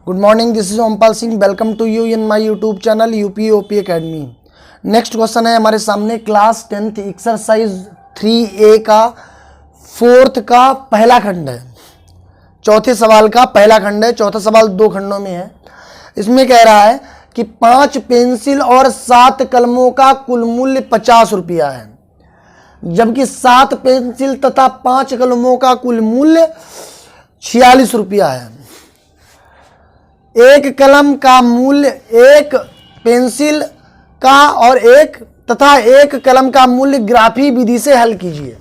Good morning, this is Ompal Singh. Welcome to you in my YouTube channel UPOP Academy. Next question है हमारे सामने class 10th exercise 3A का fourth का पहला खंड है। चौथे सवाल का पहला खंड है। चौथा सवाल दो खंडों में है। इसमें कह रहा है कि 5 पेंसिल और 7 कलमों का कुल मूल्य 50 रुपया है, जबकि 7 पेंसिल तथा 5 कलमों का कुल मूल्य 46 रुपया है। एक कलम का मूल्य, एक पेंसिल का और एक कलम का मूल्य ग्राफी विधि से हल कीजिए।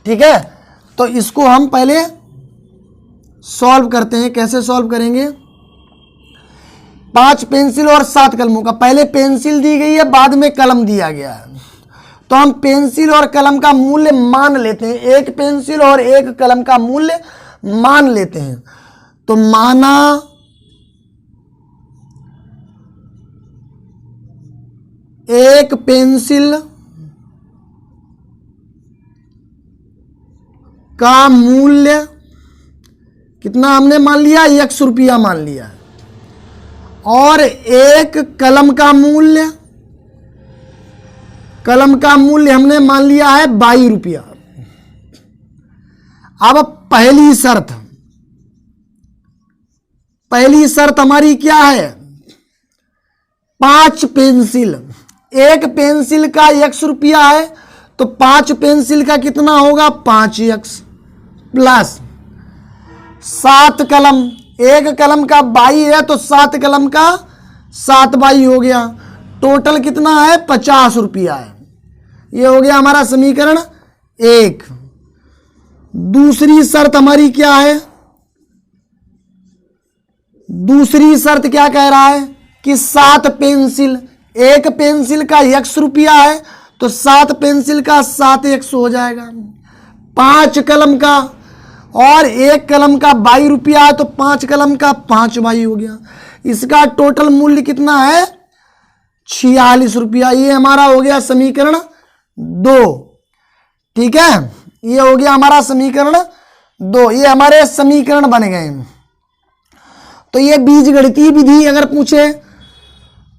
ठीक है, तो इसको हम पहले सॉल्व करते हैं। कैसे सॉल्व करेंगे? 5 पेंसिल और 7 कलमों का, पहले पेंसिल दी गई है, बाद में कलम दिया गया है, तो हम पेंसिल और कलम का मूल्य मान लेते हैं। एक पेंसिल और एक कलम का मूल्य मान लेते हैं। तो माना एक पेंसिल का मूल्य कितना हमने मान लिया? 1 रुपया मान लिया है। और एक कलम का मूल्य हमने मान लिया है 22 रुपया। अब पहली शर्त हमारी क्या है? 5 पेंसिल, एक पेंसिल का 1 रुपया है, तो 5 पेंसिल का कितना होगा? 5x प्लस 7 कलम, एक कलम का 22 है, तो 7 कलम का 7 हो गया। टोटल कितना है? 50 रुपया है। ये हो गया हमारा समीकरण 1। दूसरी शर्त हमारी क्या है? दूसरी शर्त क्या कह रहा है कि 7 पेंसिल, एक पेंसिल का 1 रुपया है, तो 7 पेंसिल का 7x हो जाएगा। 5 कलम का और एक कलम का 22 रुपया है, तो 5 कलम का 5 हो गया। इसका टोटल मूल्य कितना है? 46 रुपया। ये हमारा हो गया समीकरण 2। ठीक है, ये हो गया हमारा समीकरण 2। ये हमारे समीकरण बन गए। तो ये बीजगणितीय विधि अगर पूछे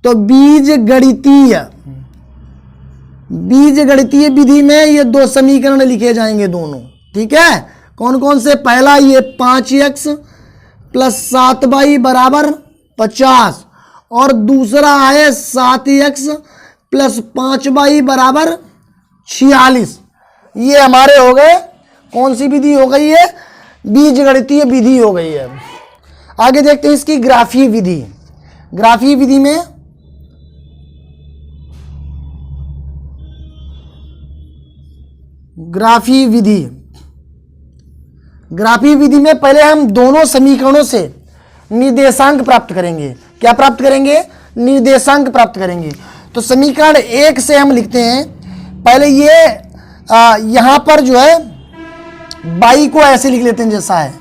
तो बीजगणितीय विधि में ये 2 समीकरण लिखे जाएंगे दोनों। ठीक है, कौन कौन से? पहला ये 5x प्लस 7y बराबर 50, और दूसरा है 7x प्लस 5y बराबर 46। ये हमारे हो गए, कौन सी विधि हो गई है? बीजगणितीय विधि हो गई है। आगे देखते हैं इसकी ग्राफीय विधि। ग्राफीय विधि में ग्राफीय विधि में पहले हम दोनों समीकरणों से निर्देशांक प्राप्त करेंगे। क्या प्राप्त करेंगे? निर्देशांक प्राप्त करेंगे। तो समीकरण 1 से हम लिखते हैं, पहले ये यहां पर जो है बाई को ऐसे लिख लेते हैं, जैसा है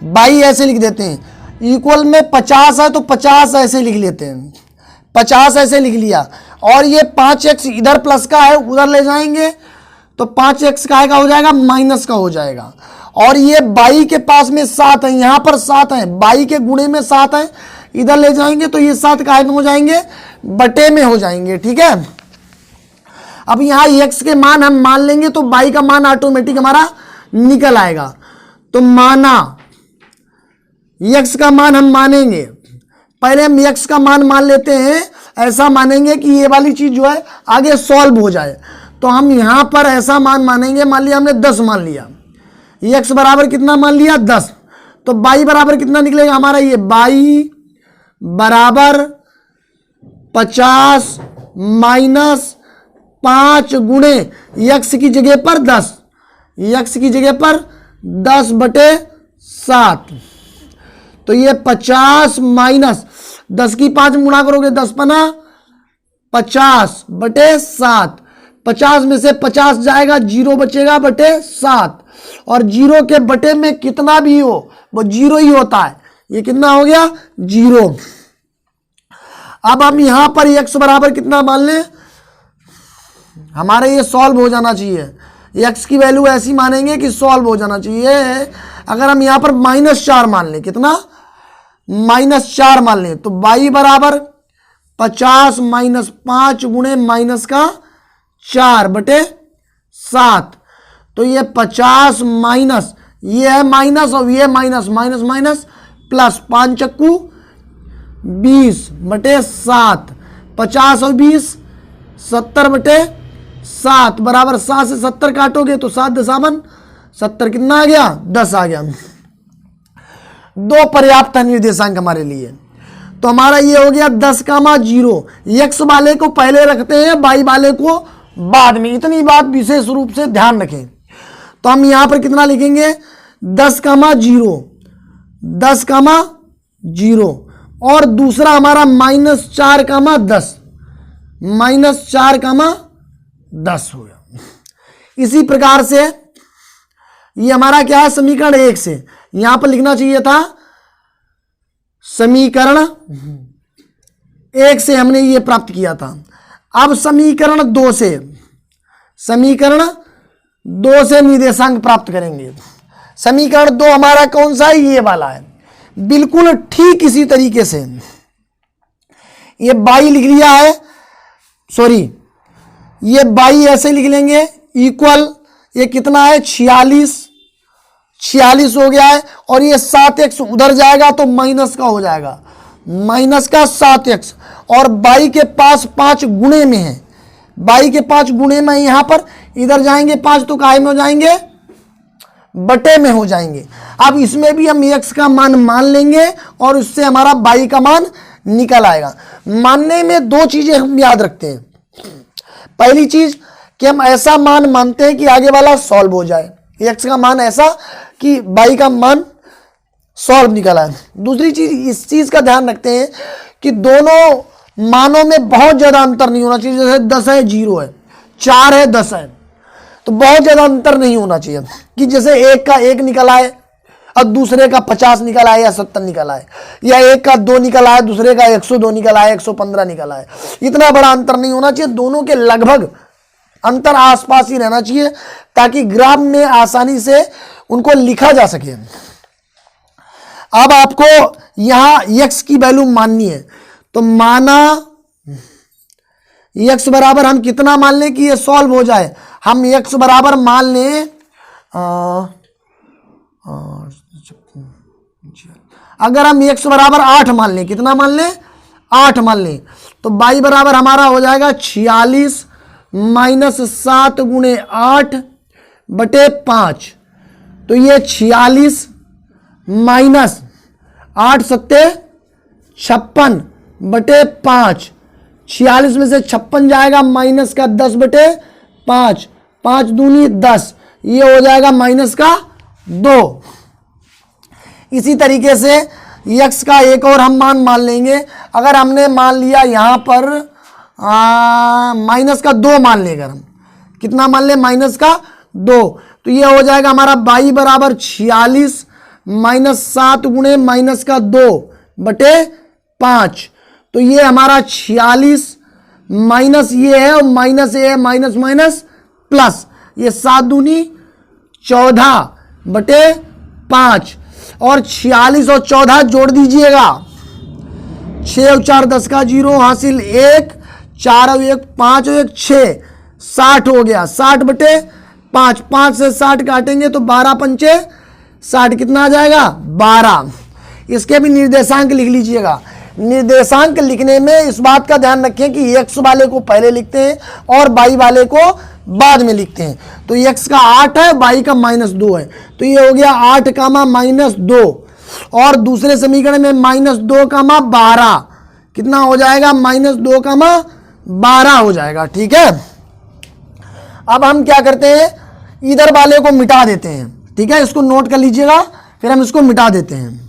बाई ऐसे लिख देते हैं। इक्वल में 50 है तो 50 ऐसे लिख लेते हैं, 50 ऐसे लिख लिया। और ये 5x इधर प्लस का है, उधर ले जाएंगे तो 5x का हो जाएगा माइनस का हो जाएगा। और ये 22 के पास में 7 है, यहां पर 7 है, 22 के गुणे में 7 है, इधर ले जाएंगे तो ये 7 काहे में हो जाएंगे? बटे में हो जाएंगे। ठीक है, अब यहां x के मान हम मान लेंगे तो 22 का मान ऑटोमेटिक हमारा निकल आएगा। तो माना x का मान हम मानेंगे, पहले हम x का मान मान लेते हैं। ऐसा मानेंगे कि ये वाली चीज जो है आगे सॉल्व हो जाए, तो हम यहां पर ऐसा मान मानेंगे। मान लिया हमने 10 मान लिया, x बराबर कितना मान लिया? 10। तो 22 बराबर कितना निकलेगा हमारा? ये 22 बराबर 50 माइनस 5 गुणे x की जगह पर 10, x की जगह पर 10 बटे 7। तो ये 50 माइनस 10 की 5 गुणा करोगे, 10 पना 50 बटे 7। 50 में से 50 जाएगा, 0 बचेगा बटे 7। और 0 के बटे में कितना भी हो वो 0 ही होता है। ये कितना हो गया? 0। अब हम यहां पर x बराबर कितना मान लें? हमारे ये सॉल्व हो जाना चाहिए। x की वैल्यू ऐसी मानेंगे कि सॉल्व हो जाना चाहिए। अगर हम यहां पर -4 मान लें, कितना -4 मान लें तो y बराबर 50 माइनस 5 गुणे माइनस का 4/7। तो ये 50 माइनस ये है माइनस और ये माइनस माइनस माइनस प्लस 5 चक्कू 20/7। 50 और 20 70/7 बराबर 7 से 70 काटोगे तो 7 दशामन 70 कितना आ गया 10 आ गया। दो पर्याप्त निर्देशांक हमारे लिए। तो हमारा ये हो गया 10,0। x वाले को पहले रखते हैं, y वाले को बाद में। इतनी बात विशेष रूप से ध्यान रखें। तो हम यहां पर कितना लिखेंगे 10,0 10,0 और दूसरा हमारा -4,10 -4,10 हो गया। इसी प्रकार से ये हमारा क्या है समीकरण 1 से यहां पर लिखना चाहिए था समीकरण 1 से हमने ये प्राप्त किया था। अब समीकरण 2 से निर्देशांक प्राप्त करेंगे। समीकरण 2 हमारा कौन सा है ये वाला है। बिल्कुल ठीक इसी तरीके से ये बाई लिख लिया है, सॉरी ये बाई ऐसे लिख लेंगे इक्वल ये कितना है 46 हो गया है और ये 7x उधर जाएगा तो माइनस का हो जाएगा माइनस का 7x और बाई के पास 5 गुणे में है, बाई के 5 गुणे में यहां पर इधर जाएंगे 5 तो काय में हो जाएंगे बटे में हो जाएंगे। अब इसमें भी हम x का मान मान लेंगे और उससे हमारा y का मान निकल आएगा। मानने में दो चीजें हम याद रखते हैं। पहली चीज कि हम ऐसा मान मानते हैं कि आगे वाला सॉल्व हो जाए, x का मान ऐसा कि y का मान सॉल्व निकल आए। दूसरी चीज इस चीज का ध्यान रखते हैं कि दोनों मानों में बहुत ज्यादा अंतर नहीं होना चाहिए। जैसे 10 है 0 है, 4 है 10 है, तो बहुत ज्यादा अंतर नहीं होना चाहिए कि जैसे एक का 1 निकल आए और दूसरे का 50 निकल आए या 70 निकल आए, या एक का 2 निकल आए दूसरे का 102 निकल आए 115 निकल आए। इतना बड़ा अंतर नहीं होना चाहिए, दोनों के लगभग अंतर आसपास ही रहना चाहिए ताकि ग्राफ में आसानी से उनको लिखा जा सके। अब आपको यहां x की वैल्यू माननी है तो माना x बराबर हम कितना मान लें कि ये सॉल्व हो जाए। हम x बराबर मान लें अगर हम x बराबर 8 मान लें, कितना मान लें 8 मान लें तो y बराबर हमारा हो जाएगा 46 माइनस 7 गुणे 8/5। तो ये 46 माइनस 8 सत्ते 56/5। 46 में से 56 जाएगा माइनस का 10/5, 5 दूनी 10, ये हो जाएगा माइनस का 2। इसी तरीके से x का एक और हम मान लेंगे। अगर हमने मान लिया यहां पर माइनस का 2 मान लें, अगर हम कितना मान लें माइनस का 2 तो ये हो जाएगा हमारा y बराबर 46 माइनस 7 गुणे माइनस का 2/5। तो ये हमारा 46 माइनस ये है और माइनस ये है, माइनस माइनस प्लस, ये 7 दूनी 14/5 और 46 और 14 जोड़ दीजिएगा 6 और 4 10 का 0 हासिल 1, 4 और 1 5 और 1 6, 60 हो गया 60/5। 5 से 60 काटेंगे तो 12 पंचे 60 कितना आ जाएगा 12। इसके भी निर्देशांक लिख लीजिएगा। निर्देशांक लिखने में इस बात का ध्यान रखें कि x वाले को पहले लिखते हैं और y वाले को बाद में लिखते हैं। तो x का 8 है, y का -2 है, तो ये हो गया 8 कामा -2 और दूसरे समीकरण में -2 कामा 12 कितना हो जाएगा -2 कामा 12 हो जाएगा। ठीक है, अब हम क्या करते हैं इधर वाले को मिटा देते हैं। ठीक है, इसको नोट कर लीजिएगा, फिर हम इसको मिटा देते हैं।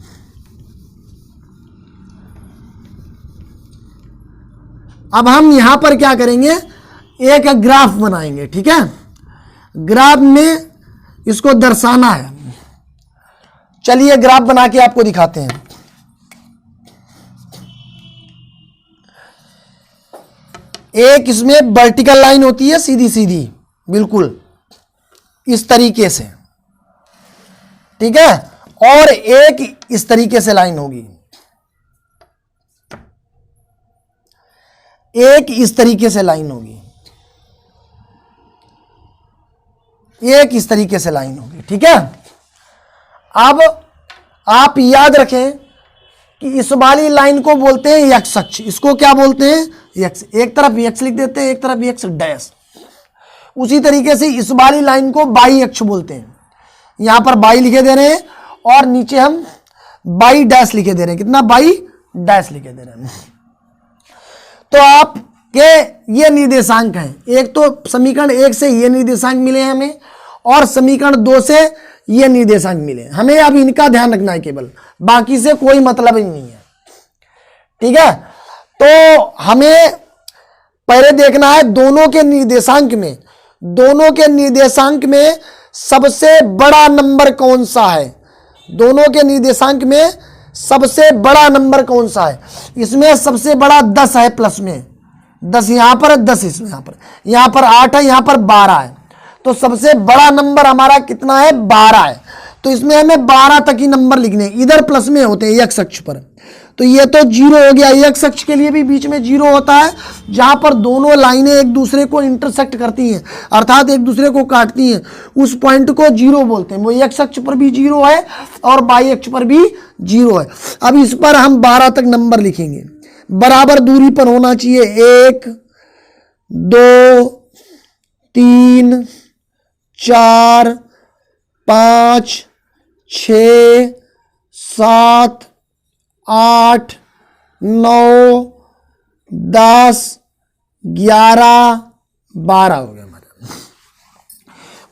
अब हम यहां पर क्या करेंगे एक ग्राफ बनाएंगे। ठीक है, ग्राफ में इसको दर्शाना है। चलिए ग्राफ बना के आपको दिखाते हैं। एक इसमें वर्टिकल लाइन होती है सीधी सीधी बिल्कुल इस तरीके से, ठीक है, और एक इस तरीके से लाइन होगी। एक इस तरीके से लाइन होगी, एक इस तरीके से लाइन होगी, ठीक है। अब आप याद रखें कि इस वाली लाइन को बोलते हैं एक्स अक्ष, इसको क्या बोलते हैं एक्स, एक तरफ एक्स लिख देते हैं, एक तरफ एक्स डैश। उसी तरीके से इस वाली लाइन को बाई अक्ष बोलते हैं, यहां पर बाई लिखे दे रहे हैं और नीचे हम बाई डैश लिखे दे रहे हैं, कितना बाई डैश लिखे दे रहे हैं। तो आपके ये निर्देशांक हैं, एक तो समीकरण 1 से ये निर्देशांक मिले हैं हमें और समीकरण 2 से ये निर्देशांक मिले, हमें अब इनका ध्यान रखना है केवल, बाकी से कोई मतलब ही नहीं है, ठीक है। तो हमें पहले देखना है दोनों के निर्देशांक में, दोनों के निर्देशांक में सबसे बड़ा नंबर कौन सा है, दोनों के निर्देशांक में सबसे बड़ा नंबर कौन सा है। इसमें सबसे बड़ा 10 है, प्लस में 10 यहां पर, 10 इसमें, यहां पर 8 है, यहां पर 12 है। तो सबसे बड़ा नंबर हमारा कितना है, 12 है। तो इसमें हमें 12 तक ही नंबर लिखने हैं, इधर प्लस में होते हैं एक्स अक्ष पर। तो ये तो 0 हो गया, एक्स अक्ष के लिए भी बीच में 0 होता है, जहां पर दोनों लाइनें एक दूसरे को इंटरसेक्ट करती हैं, अर्थात एक दूसरे को काटती हैं, उस पॉइंट को 0 बोलते हैं। वो एक्स अक्ष पर भी 0 है और वाई अक्ष पर भी 0 है। अब इस पर हम 12 तक नंबर लिखेंगे, बराबर दूरी पर होना चाहिए, 1 2 3 4 5 6 7 8 9 10 11 12 हो गया हमारा।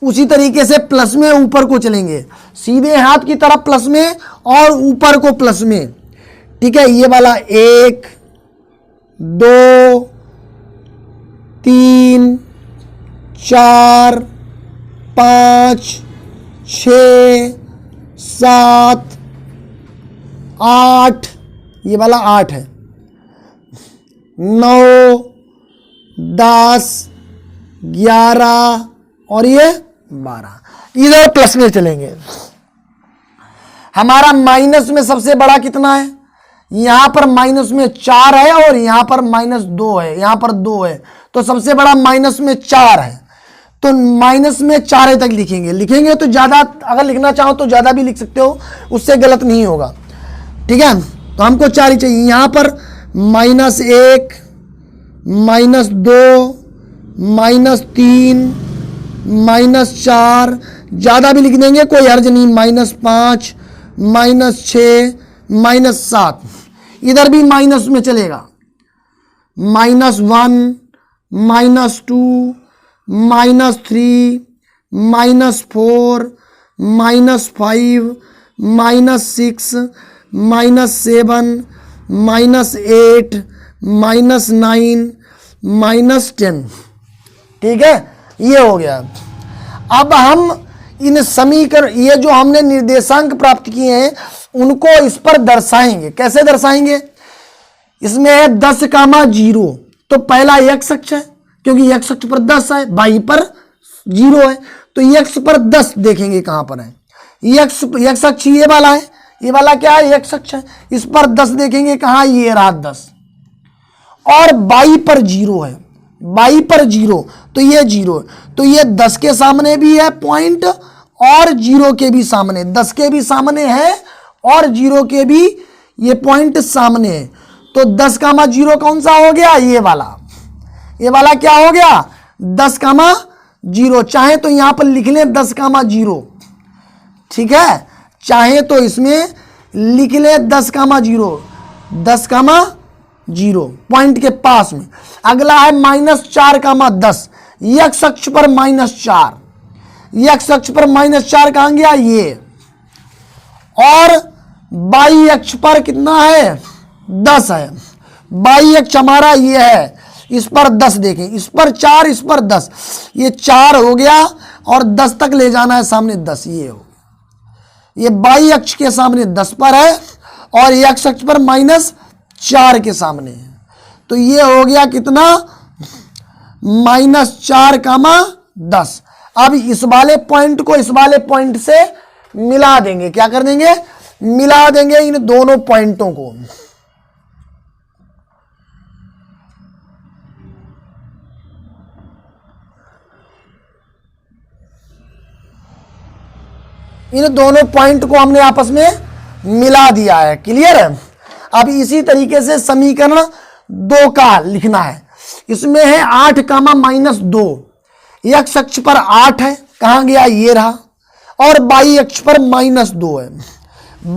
उसी तरीके से प्लस में ऊपर को चलेंगे, सीधे हाथ की तरफ प्लस में और ऊपर को प्लस में, ठीक है। ये वाला 1 2 3 4 5 6 7 8, ये वाला 8 है, 9 10 11 और ये 12, इधर प्लस में चलेंगे। हमारा माइनस में सबसे बड़ा कितना है, यहां पर माइनस में 4 है और यहां पर -2 है, यहां पर 2 है, तो सबसे बड़ा माइनस में 4 है। तो माइनस में 4 तक लिखेंगे तो ज्यादा, अगर लिखना चाहो तो ज्यादा भी लिख सकते हो, उससे गलत नहीं होगा, ठीक है। तो हमको 4 ही चाहिए, यहां पर -1 -2 -3 -4, ज्यादा भी लिख देंगे कोई हर्ज नहीं, -5 -6 -7, इधर भी माइनस में चलेगा, -1 -2 -3 -4 -5 -6 -7 -8 -9 -10, ठीक है। ये हो गया। अब हम इन समीकरण, ये जो हमने निर्देशांक प्राप्त किए हैं उनको इस पर दर्शाएंगे। कैसे दर्शाएंगे, इसमें है 10,0, तो पहला एक्स अक्ष है, क्योंकि एक्स अक्ष पर 10 है, वाई पर 0 है, तो एक्स पर 10 देखेंगे कहां पर है, एक्स अक्ष ये वाला है, ये वाला क्या है, एक्स अक्ष है, इस पर 10 देखेंगे कहां, ये रहा 10, और वाई पर 0 है, वाई पर 0, तो ये 0, तो ये 10 के सामने भी है पॉइंट और 0 के भी सामने, 10 के भी सामने है और 0 के भी ये पॉइंट सामने है। तो 10,0 कौन सा हो गया, ये वाला क्या हो गया, 10,0, चाहे तो यहां पर लिख लें 10,0, ठीक है, चाहे तो इसमें लिख लें 10,0, 10,0 पॉइंट के पास में। अगला है -4,10, एक्स अक्ष पर -4, एक्स अक्ष पर -4 कहां गया, ये, और वाई अक्ष पर कितना है, 10 है, वाई अक्ष हमारा ये है, इस पर 10 देखें, इस पर 4, इस पर 10, ये 4 हो गया और 10 तक ले जाना है सामने 10, ये हो, ये वाई अक्ष के सामने 10 पर है और एक्स अक्ष पर -4 के सामने है, तो ये हो गया कितना, -4,10। अब इस वाले पॉइंट को इस वाले पॉइंट से मिला देंगे, क्या कर देंगे, मिला देंगे इन दोनों पॉइंटों को। इन दोनों पॉइंट को हमने आपस में मिला दिया है। क्लियर है। अब इसी तरीके से समीकरण 2 का लिखना है। इसमें है 8 कामा -2। x अक्ष पर 8 है, कहां गया, ये रहा, और y अक्ष पर -2 है,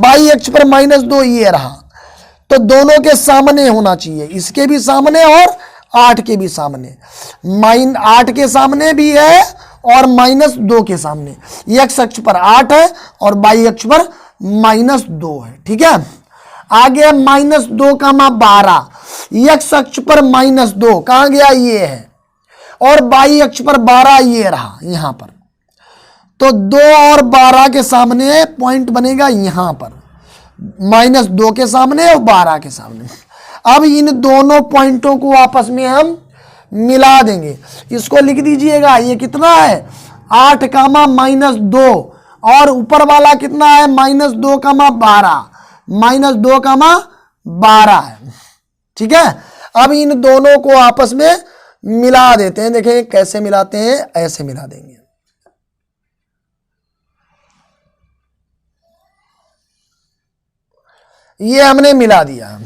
y अक्ष पर -2 ये रहा। तो दोनों के सामने होना चाहिए, इसके भी सामने और 8 के भी सामने। 8 के सामने भी है और -2 के सामने। x अक्ष पर 8 है और y अक्ष पर -2 है। ठीक है। आगे -2 कामा 12, x अक्ष पर -2 कहां गया, ये है, और y अक्ष पर 12 ये रहा यहां पर। तो 2 और 12 के सामने पॉइंट बनेगा यहां पर, -2 के सामने और 12 के सामने। अब इन दोनों पॉइंटों को आपस में हम मिला देंगे। इसको लिख दीजिएगा, ये कितना है, 8 कामा -2, और ऊपर वाला कितना है, -2 कामा 12, -2 कामा 12 है। ठीक है। अब इन दोनों को आपस में मिला देते हैं। देखें कैसे मिलाते हैं, ऐसे मिला देंगे। ये हमने मिला दिया।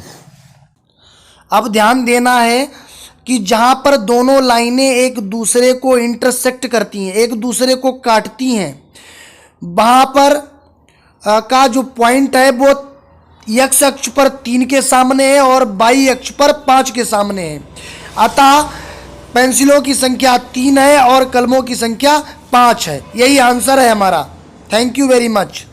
अब ध्यान देना है कि जहां पर दोनों लाइनें एक दूसरे को इंटरसेक्ट करती हैं, एक दूसरे को काटती हैं, वहां पर का जो पॉइंट है वो x अक्ष पर 3 के सामने है और y अक्ष पर 5 के सामने है। अतः पेंसिलों की संख्या 3 है और कलमों की संख्या 5 है। यही आंसर है हमारा। Thank you very much.